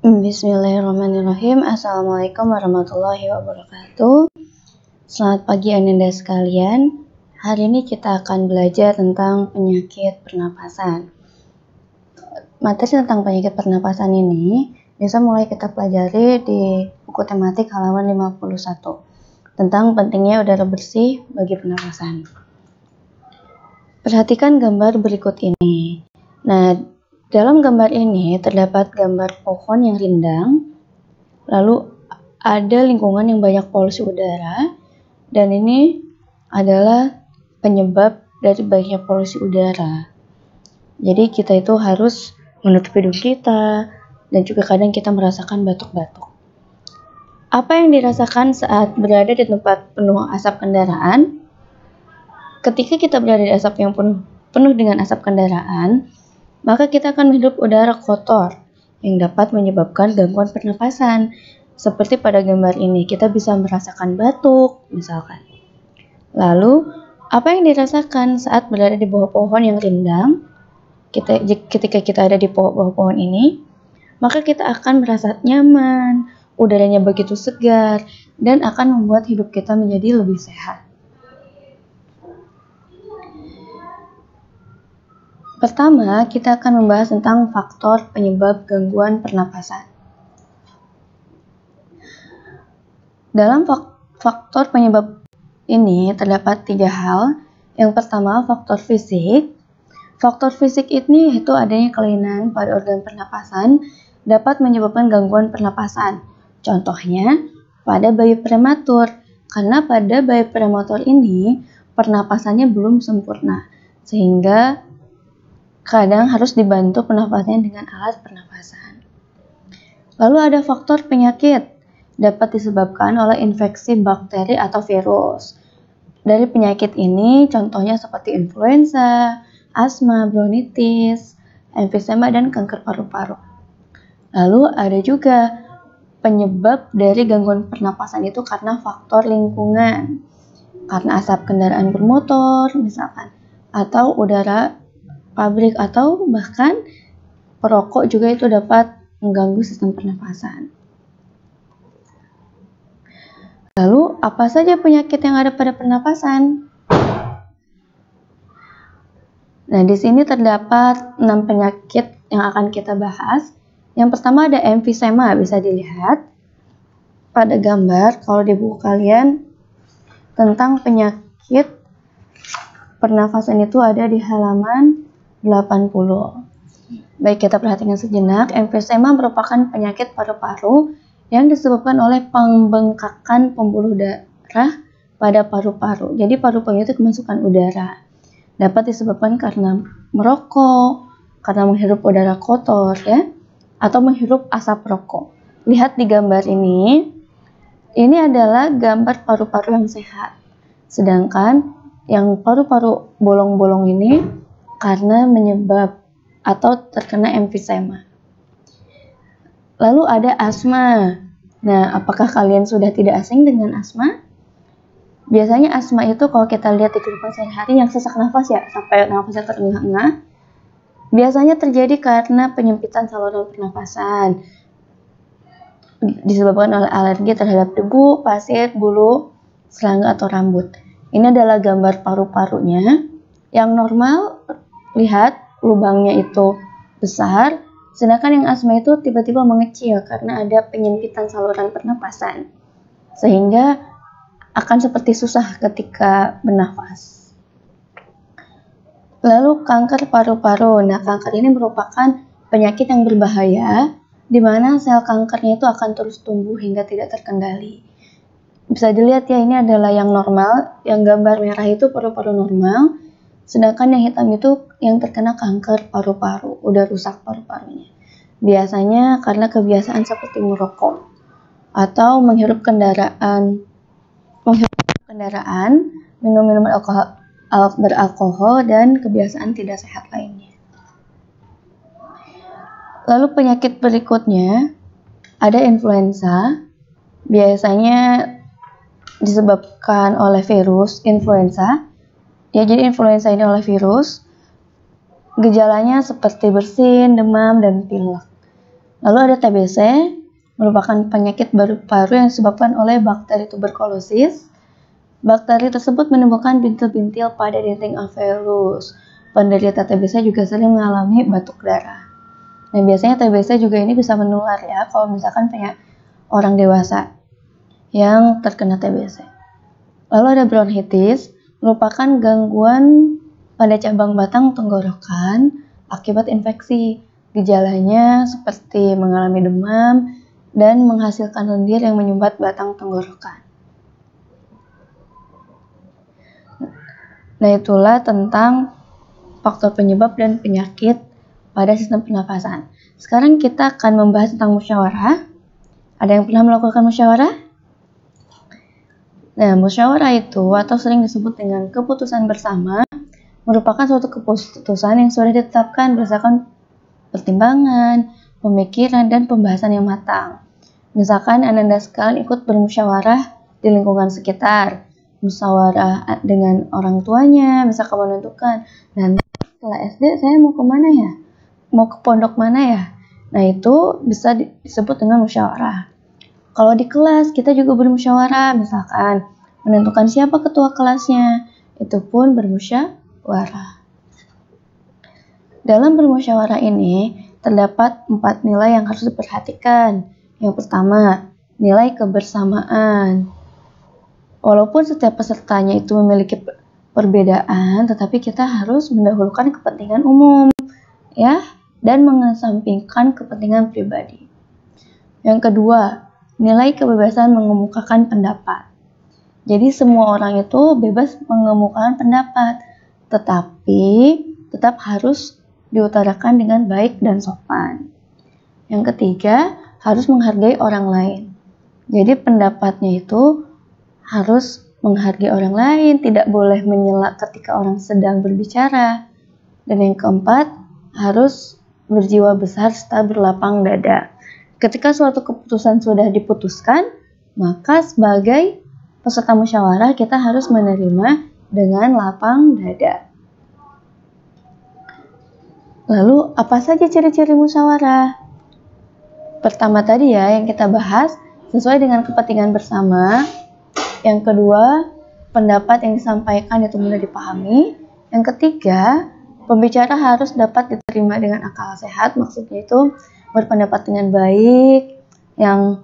Bismillahirrahmanirrahim. Assalamualaikum warahmatullahi wabarakatuh. Selamat pagi Ananda sekalian. Hari ini kita akan belajar tentang penyakit pernapasan. Materi tentang penyakit pernapasan ini bisa mulai kita pelajari di buku tematik halaman 51 tentang pentingnya udara bersih bagi pernapasan. Perhatikan gambar berikut ini. Nah, dalam gambar ini terdapat gambar pohon yang rindang, lalu ada lingkungan yang banyak polusi udara, dan ini adalah penyebab dari banyaknya polusi udara. Jadi kita itu harus menutup hidung kita, dan juga kadang kita merasakan batuk-batuk. Apa yang dirasakan saat berada di tempat penuh asap kendaraan? Ketika kita berada di asap yang penuh dengan asap kendaraan, maka kita akan menghirup udara kotor yang dapat menyebabkan gangguan pernapasan. Seperti pada gambar ini, kita bisa merasakan batuk, misalkan. Lalu, apa yang dirasakan saat berada di bawah pohon yang rindang? Ketika kita ada di bawah pohon ini, maka kita akan merasa nyaman, udaranya begitu segar, dan akan membuat hidup kita menjadi lebih sehat. Pertama, kita akan membahas tentang faktor penyebab gangguan pernapasan. Dalam faktor penyebab ini terdapat 3 hal. Yang pertama, faktor fisik. Faktor fisik ini yaitu adanya kelainan pada organ pernapasan dapat menyebabkan gangguan pernapasan. Contohnya, pada bayi prematur. Karena pada bayi prematur ini, pernapasannya belum sempurna. Sehingga kadang harus dibantu pernapasannya dengan alat pernapasan. Lalu ada faktor penyakit, dapat disebabkan oleh infeksi bakteri atau virus. Dari penyakit ini contohnya seperti influenza, asma, bronkitis, emfisema, dan kanker paru-paru. Lalu ada juga penyebab dari gangguan pernapasan itu karena faktor lingkungan, karena asap kendaraan bermotor misalkan, atau udara pabrik, atau bahkan perokok juga itu dapat mengganggu sistem pernapasan. Lalu, apa saja penyakit yang ada pada pernapasan? Nah, di sini terdapat 6 penyakit yang akan kita bahas. Yang pertama ada emfisema, bisa dilihat pada gambar kalau di buku kalian tentang penyakit pernafasan itu ada di halaman 80. Baik, kita perhatikan sejenak. Emfisema merupakan penyakit paru-paru yang disebabkan oleh pembengkakan pembuluh darah pada paru-paru. Jadi paru-paru itu kemasukan udara. Dapat disebabkan karena merokok, karena menghirup udara kotor ya, atau menghirup asap rokok. Lihat di gambar ini. Ini adalah gambar paru-paru yang sehat. Sedangkan yang paru-paru bolong-bolong ini karena menyebab atau terkena emfisema. Lalu ada asma. Nah, apakah kalian sudah tidak asing dengan asma? Biasanya asma itu kalau kita lihat di kehidupan sehari-hari yang sesak nafas ya, sampai nafasnya terengah-engah. Biasanya terjadi karena penyempitan saluran pernapasan. Disebabkan oleh alergi terhadap debu, pasir, bulu, serangga, atau rambut. Ini adalah gambar paru-parunya. Yang normal, lihat lubangnya itu besar, sedangkan yang asma itu tiba-tiba mengecil karena ada penyempitan saluran pernapasan, sehingga akan seperti susah ketika bernafas. Lalu kanker paru-paru. Nah, kanker ini merupakan penyakit yang berbahaya, di mana sel kankernya itu akan terus tumbuh hingga tidak terkendali. Bisa dilihat ya, ini adalah yang normal, yang gambar merah itu paru-paru normal, sedangkan yang hitam itu yang terkena kanker paru-paru, udah rusak paru-parunya. Biasanya karena kebiasaan seperti merokok atau menghirup kendaraan, minum minuman beralkohol, dan kebiasaan tidak sehat lainnya. Lalu penyakit berikutnya ada influenza. Biasanya disebabkan oleh virus influenza. Ya, jadi influenza ini oleh virus. Gejalanya seperti bersin, demam, dan pilek. Lalu ada TBC, merupakan penyakit paru-paru yang disebabkan oleh bakteri tuberkulosis. Bakteri tersebut menimbulkan bintil-bintil pada dinding alveolus. Penderita TBC juga sering mengalami batuk darah. Nah, biasanya TBC juga ini bisa menular ya, kalau misalkan punya orang dewasa yang terkena TBC. Lalu ada bronkitis, merupakan gangguan pada cabang batang tenggorokan akibat infeksi. Gejalanya seperti mengalami demam dan menghasilkan lendir yang menyumbat batang tenggorokan. Nah, itulah tentang faktor penyebab dan penyakit pada sistem pernafasan. Sekarang kita akan membahas tentang musyawarah. Ada yang pernah melakukan musyawarah? Nah, musyawarah itu atau sering disebut dengan keputusan bersama merupakan suatu keputusan yang sudah ditetapkan berdasarkan pertimbangan, pemikiran, dan pembahasan yang matang. Misalkan Ananda sekalian ikut bermusyawarah di lingkungan sekitar, musyawarah dengan orang tuanya, misalkan menentukan, nanti setelah SD saya mau kemana ya? Mau ke pondok mana ya? Nah, itu bisa disebut dengan musyawarah. Kalau di kelas, kita juga bermusyawarah, misalkan menentukan siapa ketua kelasnya, itu pun bermusyawarah. Dalam bermusyawarah ini, terdapat 4 nilai yang harus diperhatikan. Yang pertama, nilai kebersamaan. Walaupun setiap pesertanya itu memiliki perbedaan, tetapi kita harus mendahulukan kepentingan umum, ya, dan mengesampingkan kepentingan pribadi. Yang kedua, nilai kebebasan mengemukakan pendapat. Jadi semua orang itu bebas mengemukakan pendapat, tetapi tetap harus diutarakan dengan baik dan sopan. Yang ketiga, harus menghargai orang lain. Jadi pendapatnya itu harus menghargai orang lain, tidak boleh menyela ketika orang sedang berbicara. Dan yang keempat, harus berjiwa besar serta berlapang dada. Ketika suatu keputusan sudah diputuskan, maka sebagai peserta musyawarah kita harus menerima dengan lapang dada. Lalu, apa saja ciri-ciri musyawarah? Pertama tadi ya, yang kita bahas, sesuai dengan kepentingan bersama. Yang kedua, pendapat yang disampaikan itu mudah dipahami. Yang ketiga, pembicara harus dapat diterima dengan akal sehat, maksudnya itu berpendapat dengan baik, yang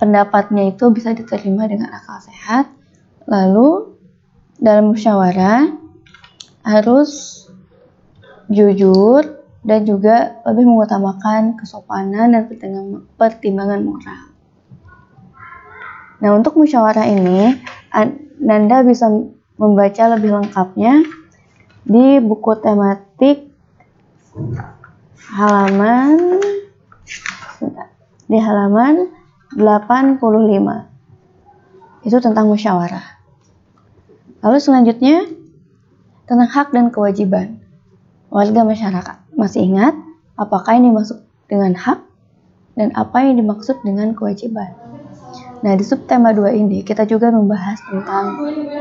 pendapatnya itu bisa diterima dengan akal sehat. Lalu, dalam musyawarah, harus jujur dan juga lebih mengutamakan kesopanan dan pertimbangan moral. Nah, untuk musyawarah ini, Anda bisa membaca lebih lengkapnya di buku tematik halaman 85. Itu tentang musyawarah. Lalu selanjutnya tentang hak dan kewajiban warga masyarakat. Masih ingat apakah yang dimaksud dengan hak dan apa yang dimaksud dengan kewajiban? Nah, di subtema 2 ini kita juga membahas tentang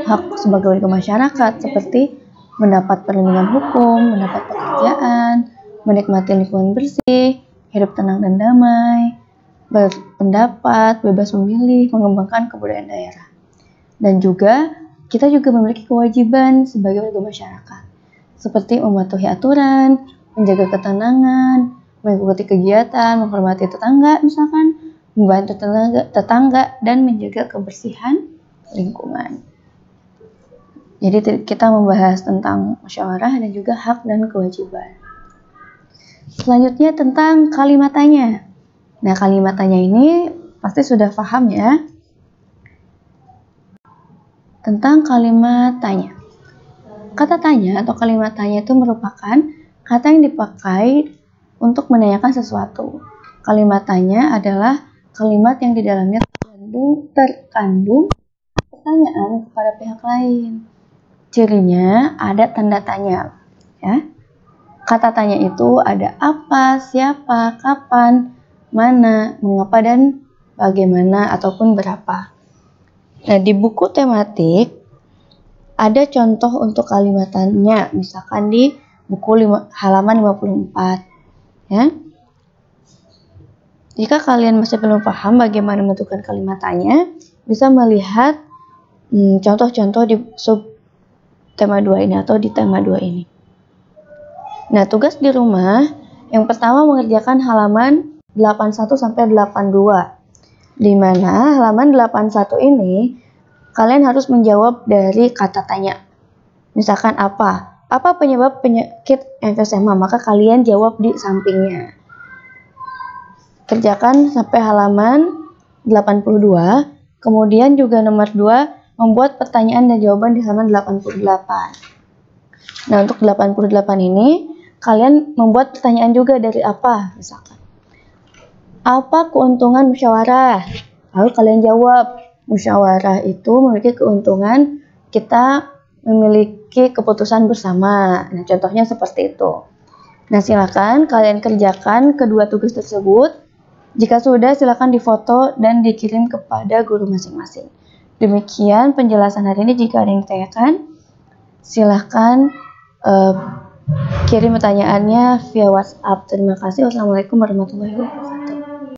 hak sebagai warga masyarakat seperti mendapat perlindungan hukum, mendapat pekerjaan, menikmati lingkungan bersih, hidup tenang dan damai, berpendapat, bebas memilih, mengembangkan kebudayaan daerah. Dan juga kita juga memiliki kewajiban sebagai warga masyarakat, seperti mematuhi aturan, menjaga ketenangan, mengikuti kegiatan, menghormati tetangga misalkan, membantu tetangga, dan menjaga kebersihan lingkungan. Jadi kita membahas tentang musyawarah dan juga hak dan kewajiban. Selanjutnya tentang kalimat tanya. Nah, kalimat tanya ini pasti sudah paham ya. Tentang kalimat tanya. Kata tanya atau kalimat tanya itu merupakan kata yang dipakai untuk menanyakan sesuatu. Kalimat tanya adalah kalimat yang di dalamnya terkandung pertanyaan kepada pihak lain. Cirinya ada tanda tanya, ya. Kata tanya itu ada apa, siapa, kapan, mana, mengapa, dan bagaimana ataupun berapa. Nah, di buku tematik ada contoh untuk kalimat tanya, misalkan di buku halaman 54, ya. Jika kalian masih belum paham bagaimana menentukan kalimat tanya, bisa melihat contoh-contoh di sub tema 2 ini atau di tema 2 ini. Nah, tugas di rumah yang pertama mengerjakan halaman 81 sampai 82. Di mana halaman 81 ini kalian harus menjawab dari kata tanya. Misalkan apa? Apa penyebab penyakit emfisema? Maka kalian jawab di sampingnya. Kerjakan sampai halaman 82. Kemudian juga nomor 2, membuat pertanyaan dan jawaban di halaman 88. Nah, untuk 88 ini kalian membuat pertanyaan juga dari apa? Misalkan, apa keuntungan musyawarah? Lalu kalian jawab, musyawarah itu memiliki keuntungan kita memiliki keputusan bersama. Nah, contohnya seperti itu. Nah, silakan kalian kerjakan kedua tugas tersebut. Jika sudah, silakan difoto dan dikirim kepada guru masing-masing. Demikian penjelasan hari ini. Jika ada yang ditanyakan, silakan kirim pertanyaannya via WhatsApp. Terima kasih. Wassalamualaikum warahmatullahi wabarakatuh.